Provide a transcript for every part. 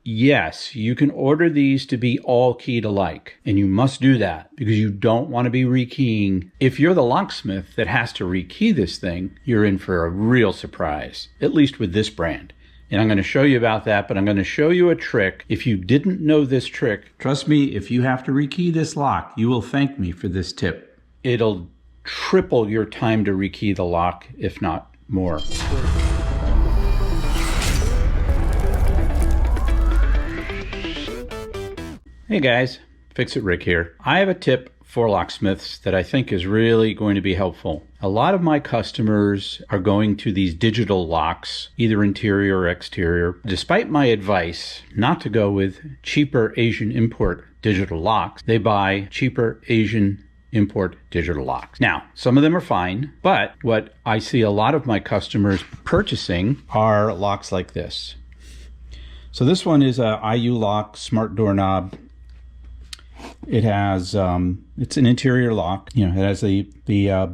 Yes, you can order these to be all keyed alike, and you must do that because you don't want to be rekeying. If you're the locksmith that has to rekey this thing, you're in for a real surprise, at least with this brand. And I'm going to show you about that, but I'm going to show you a trick. If you didn't know this trick, trust me, if you have to rekey this lock, you will thank me for this tip. It'll triple your time to rekey the lock, if not more. Hey guys, Fix-It Rick here. I have a tip for locksmiths that I think is really going to be helpful. A lot of my customers are going to these digital locks, either interior or exterior. Despite my advice not to go with cheaper Asian import digital locks, they buy cheaper Asian import digital locks. Now, some of them are fine, but what I see a lot of my customers purchasing are locks like this. So this one is a IU lock smart doorknob. It has, it's an interior lock. You know, it has the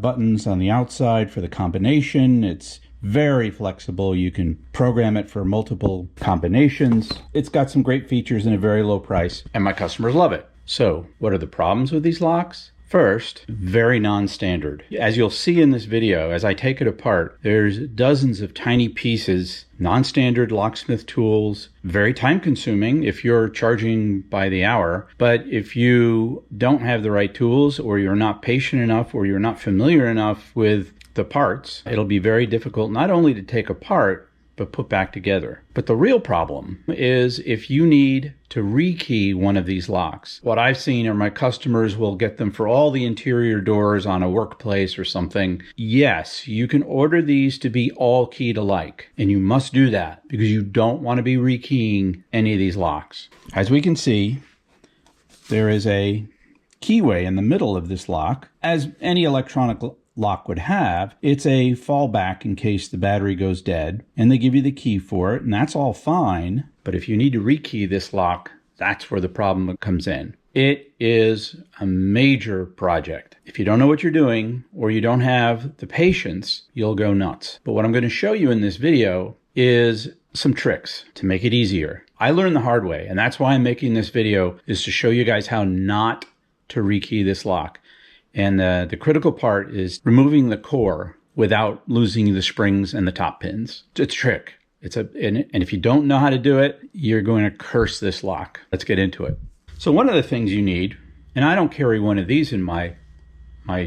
buttons on the outside for the combination. It's very flexible. You can program it for multiple combinations. It's got some great features and a very low price, and my customers love it. So what are the problems with these locks? First, very non-standard. As you'll see in this video, as I take it apart, there's dozens of tiny pieces, non-standard locksmith tools, very time-consuming if you're charging by the hour. But if you don't have the right tools, or you're not patient enough, or you're not familiar enough with the parts, it'll be very difficult not only to take apart, but put back together. But the real problem is if you need to rekey one of these locks. What I've seen are my customers will get them for all the interior doors on a workplace or something. Yes, you can order these to be all keyed alike, and you must do that because you don't want to be rekeying any of these locks. As we can see, there is a keyway in the middle of this lock. As any electronic lock would have, it's a fallback in case the battery goes dead, and they give you the key for it, and that's all fine. But if you need to rekey this lock, that's where the problem comes in. It is a major project. If you don't know what you're doing, or you don't have the patience, you'll go nuts. But what I'm going to show you in this video is some tricks to make it easier. I learned the hard way, and that's why I'm making this video, is to show you guys how not to rekey this lock. And the critical part is removing the core without losing the springs and the top pins. It's a trick. And if you don't know how to do it, you're going to curse this lock. Let's get into it. So one of the things you need, and I don't carry one of these in my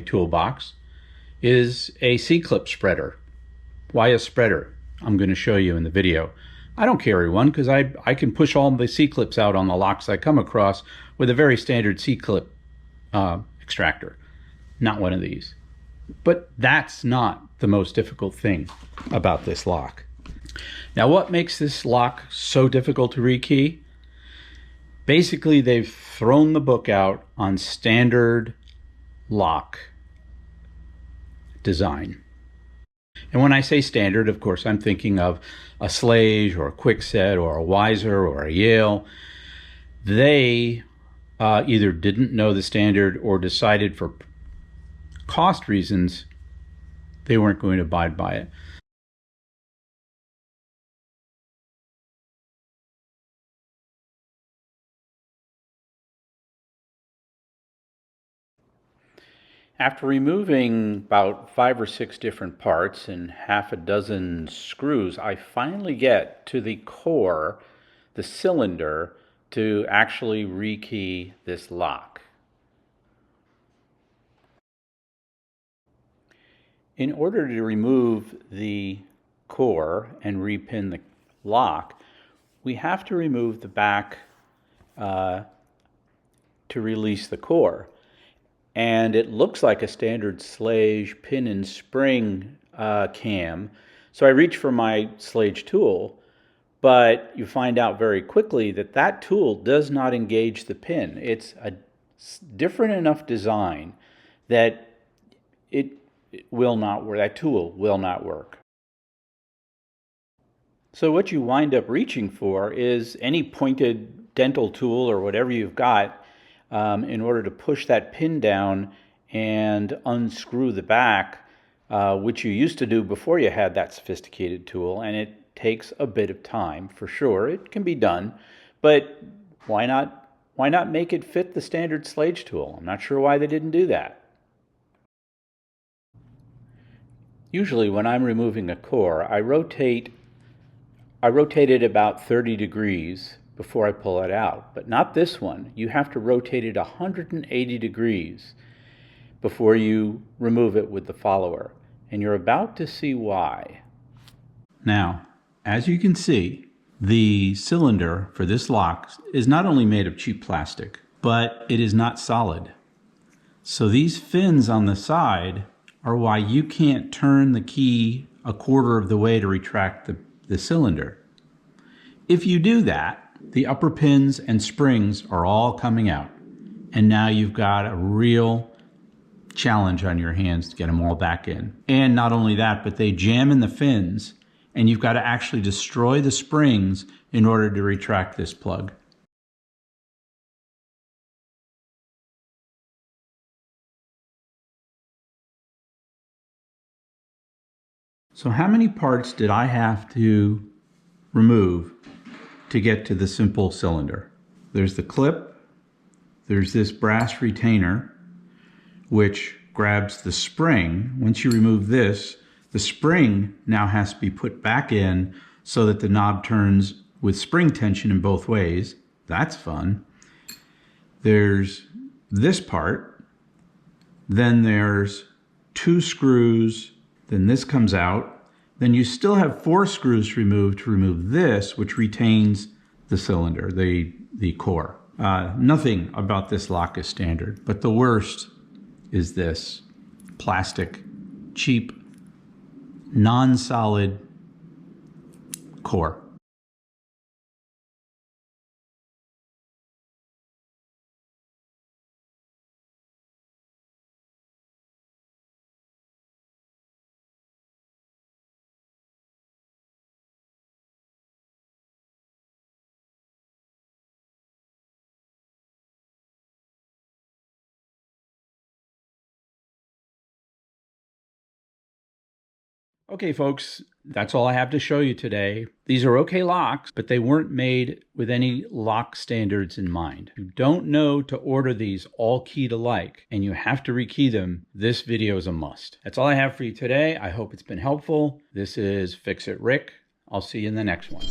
toolbox, is a C-clip spreader. Why a spreader? I'm going to show you in the video. I don't carry one because I can push all the C-clips out on the locks I come across with a very standard C-clip extractor. Not one of these. But that's not the most difficult thing about this lock. Now, what makes this lock so difficult to rekey? Basically, they've thrown the book out on standard lock design. And when I say standard, of course, I'm thinking of a Slage or a Kwikset or a Weiser or a Yale. They either didn't know the standard or decided for cost reasons they weren't going to abide by it. After removing about 5 or 6 different parts and half a dozen screws, I finally get to the core, the cylinder, to actually rekey this lock. In order to remove the core and repin the lock, we have to remove the back to release the core. And it looks like a standard Slage pin and spring cam. So I reach for my Slage tool, but you find out very quickly that that tool does not engage the pin. It's a different enough design that it will not work. That tool will not work. So what you wind up reaching for is any pointed dental tool or whatever you've got in order to push that pin down and unscrew the back, which you used to do before you had that sophisticated tool, and it takes a bit of time for sure. It can be done, But why not make it fit the standard slage tool? I'm not sure why they didn't do that. Usually when I'm removing a core, I rotate it about 30 degrees before I pull it out, but not this one. You have to rotate it 180 degrees before you remove it with the follower, and you're about to see why. Now, as you can see, the cylinder for this lock is not only made of cheap plastic, but it is not solid. So these fins on the side are why you can't turn the key a quarter of the way to retract the cylinder. If you do that, the upper pins and springs are all coming out, and now you've got a real challenge on your hands to get them all back in. And not only that, but they jam in the fins, and you've got to actually destroy the springs in order to retract this plug. So how many parts did I have to remove to get to the simple cylinder? There's the clip, there's this brass retainer, which grabs the spring. Once you remove this, the spring now has to be put back in so that the knob turns with spring tension in both ways. That's fun. There's this part, then there's 2 screws, then this comes out. Then you still have 4 screws removed to remove this, which retains the cylinder, the core. Nothing about this lock is standard, but the worst is this plastic, cheap, non-solid core. Okay, folks, that's all I have to show you today. These are okay locks, but they weren't made with any lock standards in mind. If you don't know to order these all keyed alike and you have to rekey them, this video is a must. That's all I have for you today. I hope it's been helpful. This is Fix It Rick. I'll see you in the next one.